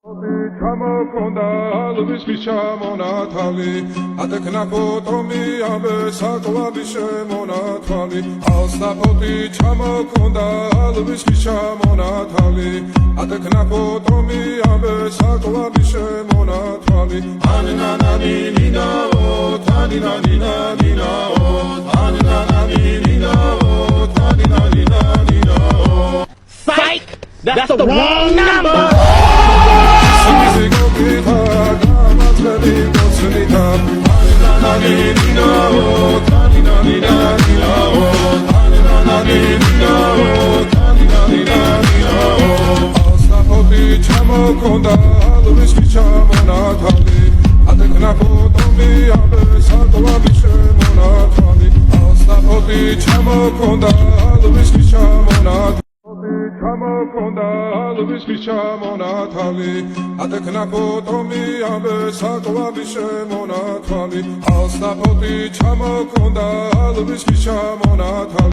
ჩამოქონდა ალვის ჩამონათალი ატექნა ფოტომი ამე საკვალი შემონათალი ალსაფოტი ჩამოქონდა ალვის ჩამონათალი ატექნა ფოტომი ამე საკვალი შემონათალი ანანანინინაო თანინანინანინაო ანანანინინაო თანინანინანინაო Psych! That's the wrong number! ჩამოქონდა ალვის ჩამონათალი ატექნა ფოტომი ამე საკვალი შემონათალი ალსაფოტი ჩამოქონდა ალვის ჩამონათალი ჩამოქონდა ალვის ჩამონათალი ატექნა ფოტომი ამე საკვალი შემონათალი ალსაფოტი ჩამოქონდა ალვის ჩამონათალი